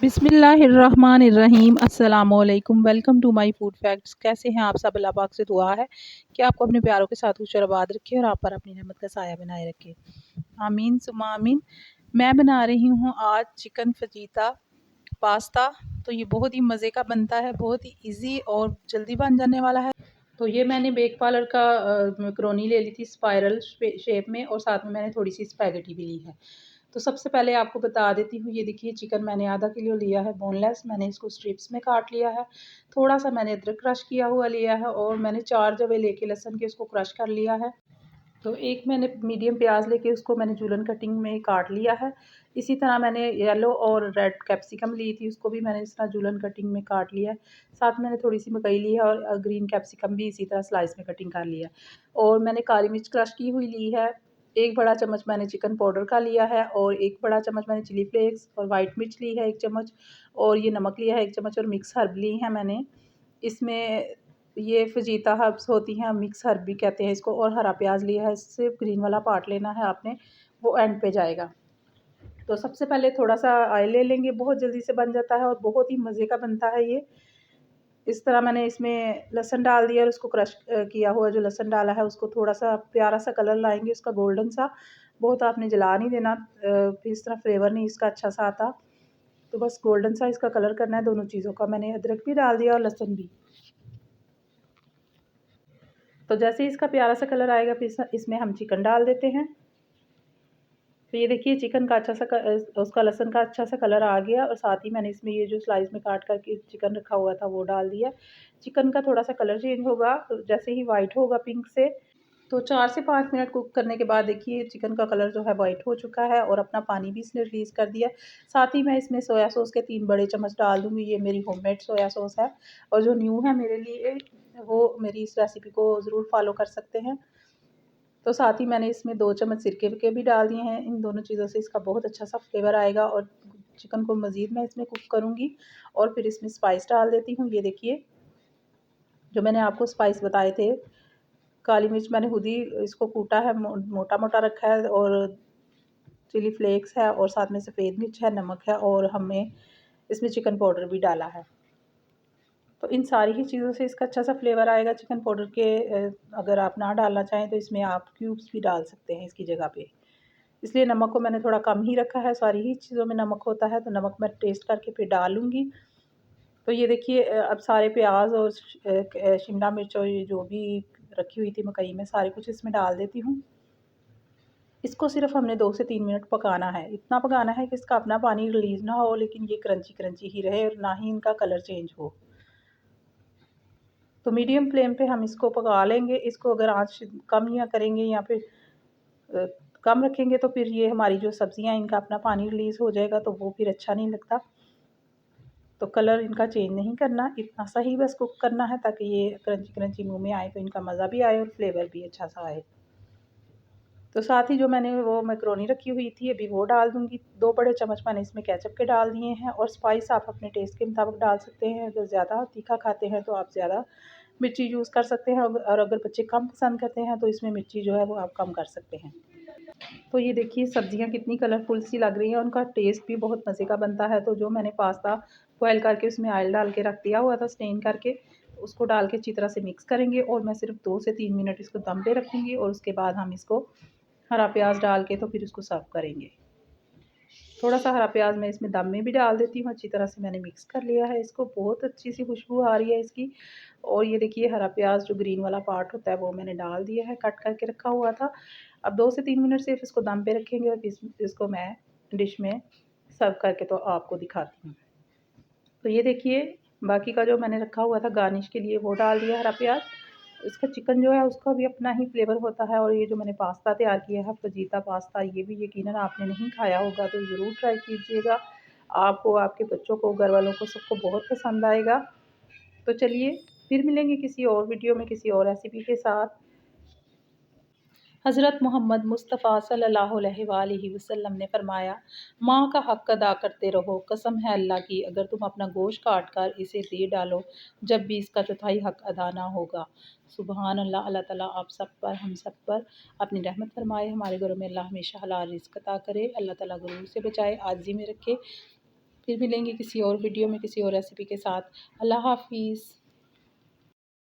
बिस्मिल्लाहिर्रहमानिर्रहीम अस्सलामुअलैकुम। Welcome to my food facts. कैसे हैं आप सब? अल्लाह पाक से दुआ है कि आपको अपने प्यारों के साथ खुश और आबाद रखे और आप पर अपनी रहमत का साया बनाए रखे। आमीन सुम्मा आमीन। मैं बना रही हूँ आज चिकन फजीता पास्ता। तो ये बहुत ही मज़े का बनता है, बहुत ही इजी और जल्दी बन जाने वाला है। तो ये मैंने बेक पार्लर का मैक्रोनी ले ली थी स्पाइरल शेप में, और साथ में मैंने थोड़ी सी स्पैगेटी भी ली है। तो सबसे पहले आपको बता देती हूँ, ये देखिए चिकन मैंने आधा किलो लिया है बोनलेस। मैंने इसको स्ट्रिप्स में काट लिया है। थोड़ा सा मैंने अदरक क्रश किया हुआ लिया है, और मैंने 4 जवे लेके लहसुन के उसको क्रश कर लिया है। तो एक मैंने मीडियम प्याज लेके उसको मैंने जूलन कटिंग में काट लिया है। इसी तरह मैंने येलो और रेड कैप्सिकम ली थी, उसको भी मैंने इस तरह जूलन कटिंग में काट लिया है। साथ में मैंने थोड़ी सी मकई ली है, और ग्रीन कैप्सिकम भी इसी तरह स्लाइस में कटिंग कर लिया है। और मैंने काली मिर्च क्रश की हुई ली है। एक बड़ा चम्मच मैंने चिकन पाउडर का लिया है, और एक बड़ा चम्मच मैंने चिली फ्लेक्स और वाइट मिर्च ली है 1 चम्मच, और ये नमक लिया है 1 चम्मच, और मिक्स हर्ब ली है मैंने। इसमें ये फजीता हर्ब्स होती हैं, मिक्स हर्ब भी कहते हैं इसको, और हरा प्याज लिया है। इससे ग्रीन वाला पार्ट लेना है आपने, वो एंड पे जाएगा। तो सबसे पहले थोड़ा सा ऑयल ले लेंगे, बहुत जल्दी से बन जाता है और बहुत ही मज़े का बनता है ये। इस तरह मैंने इसमें लहसुन डाल दिया, और उसको क्रश किया हुआ जो लहसुन डाला है उसको थोड़ा सा प्यारा सा कलर लाएंगे उसका गोल्डन सा। बहुत आपने जला नहीं देना, फिर इस तरह फ्लेवर नहीं इसका अच्छा सा आता। तो बस गोल्डन सा इसका कलर करना है दोनों चीज़ों का। मैंने अदरक भी डाल दिया और लहसुन भी। तो जैसे ही इसका प्यारा सा कलर आएगा, फिर इसमें हम चिकन डाल देते हैं। तो ये देखिए चिकन का अच्छा सा उसका लहसुन का अच्छा सा कलर आ गया, और साथ ही मैंने इसमें ये जो स्लाइस में काट करके चिकन रखा हुआ था वो डाल दिया। चिकन का थोड़ा सा कलर चेंज होगा, तो जैसे ही वाइट होगा पिंक से, तो 4 से 5 मिनट कुक करने के बाद देखिए चिकन का कलर जो है वाइट हो चुका है, और अपना पानी भी इसने रिलीज़ कर दिया। साथ ही मैं इसमें सोया सॉस के 3 बड़े चम्मच डाल दूँगी। ये मेरी होममेड सोया सॉस है, और जो न्यू है मेरे लिए वो मेरी इस रेसिपी को ज़रूर फॉलो कर सकते हैं। तो साथ ही मैंने इसमें 2 चम्मच सिरके के भी डाल दिए हैं। इन दोनों चीज़ों से इसका बहुत अच्छा सा फ्लेवर आएगा, और चिकन को मज़ीद मैं इसमें कुक करूँगी। और फिर इसमें स्पाइस डाल देती हूँ। ये देखिए जो मैंने आपको स्पाइस बताए थे, काली मिर्च मैंने खुद ही इसको कूटा है, मोटा-मोटा रखा है, और चिली फ्लेक्स है, और साथ में सफ़ेद मिर्च है, नमक है, और हमने इसमें चिकन पाउडर भी डाला है। तो इन सारी ही चीज़ों से इसका अच्छा सा फ्लेवर आएगा। चिकन पाउडर के अगर आप ना डालना चाहें तो इसमें आप क्यूब्स भी डाल सकते हैं इसकी जगह पे। इसलिए नमक को मैंने थोड़ा कम ही रखा है। सारी ही चीज़ों में नमक होता है, तो नमक मैं टेस्ट करके फिर डालूँगी। तो ये देखिए अब सारे प्याज और शिमला मिर्च और ये जो भी रखी हुई थी मकई में, सारे कुछ इसमें डाल देती हूँ। इसको सिर्फ़ हमने 2 से 3 मिनट पकाना है। इतना पकाना है कि इसका अपना पानी रिलीज़ ना हो, लेकिन ये क्रंची-क्रंची ही रहे, और ना ही इनका कलर चेंज हो। तो मीडियम फ्लेम पे हम इसको पका लेंगे। इसको अगर आँच कम या करेंगे या फिर अ, कम रखेंगे, तो फिर ये हमारी जो सब्ज़ियाँ इनका अपना पानी रिलीज़ हो जाएगा, तो वो फिर अच्छा नहीं लगता। तो कलर इनका चेंज नहीं करना, इतना सा ही बस कुक करना है, ताकि ये क्रंची-क्रंची मुँह में आए, तो इनका मज़ा भी आए और फ्लेवर भी अच्छा सा आए। तो साथ ही जो मैंने वो मैकरोनी रखी हुई थी अभी वो डाल दूँगी। 2 बड़े चम्मच मैंने इसमें केचअप के डाल दिए हैं, और स्पाइस आप अपने टेस्ट के मुताबिक डाल सकते हैं। अगर ज़्यादा तीखा खाते हैं तो आप ज़्यादा मिर्ची यूज़ कर सकते हैं, और अगर बच्चे कम पसंद करते हैं तो इसमें मिर्ची जो है वो आप कम कर सकते हैं। तो ये देखिए सब्ज़ियाँ कितनी कलरफुल सी लग रही हैं, उनका टेस्ट भी बहुत मज़े का बनता है। तो जो मैंने पास्ता बॉयल करके उसमें ऑयल डाल के रख दिया हुआ था स्टेन करके, उसको डाल के अच्छी तरह से मिक्स करेंगे, और मैं सिर्फ 2 से 3 मिनट इसको दम पे रखूँगी, और उसके बाद हम इसको हरा प्याज डाल के तो फिर उसको सर्व करेंगे। थोड़ा सा हरा प्याज मैं इसमें दम में भी डाल देती हूँ। अच्छी तरह से मैंने मिक्स कर लिया है इसको, बहुत अच्छी सी खुशबू आ रही है इसकी। और ये देखिए हरा प्याज जो ग्रीन वाला पार्ट होता है वो मैंने डाल दिया है, कट करके रखा हुआ था। अब 2 से 3 मिनट सिर्फ इसको दम पे रखेंगे, और इसको मैं डिश में सर्व करके तो आपको दिखाती हूँ। तो ये देखिए बाकी का जो मैंने रखा हुआ था गार्निश के लिए वो डाल दिया हरा प्याज। इसका चिकन जो है उसका भी अपना ही फ्लेवर होता है, और ये जो मैंने पास्ता तैयार किया है फजीता पास्ता, ये भी यकीनन आपने नहीं खाया होगा तो ज़रूर ट्राई कीजिएगा। आपको, आपके बच्चों को, घर वालों को सबको बहुत पसंद आएगा। तो चलिए फिर मिलेंगे किसी और वीडियो में किसी और रेसिपी के साथ। हज़रत मोहम्मद मुस्तफ़ा सल्लल्लाहु अलैहि वसल्लम ने फरमाया, माँ का हक़ अदा करते रहो, कसम है अल्लाह की अगर तुम अपना गोश्त काट कर इसे दे डालो जब भी इसका चौथाई हक़ अदा ना होगा। सुबहान अल्लाह। अल्लाह ताला आप सब पर, हम सब पर अपनी रहमत फरमाए। हमारे घरों में अल्लाह हमेशा हलाल रिज़्क़ अता करे। अल्लाह ताला गुरूर से बचाए, आजिज़ी में रखे। फिर मिलेंगे किसी और वीडियो में किसी और रेसिपी के साथ। अल्लाह हाफ़िज़।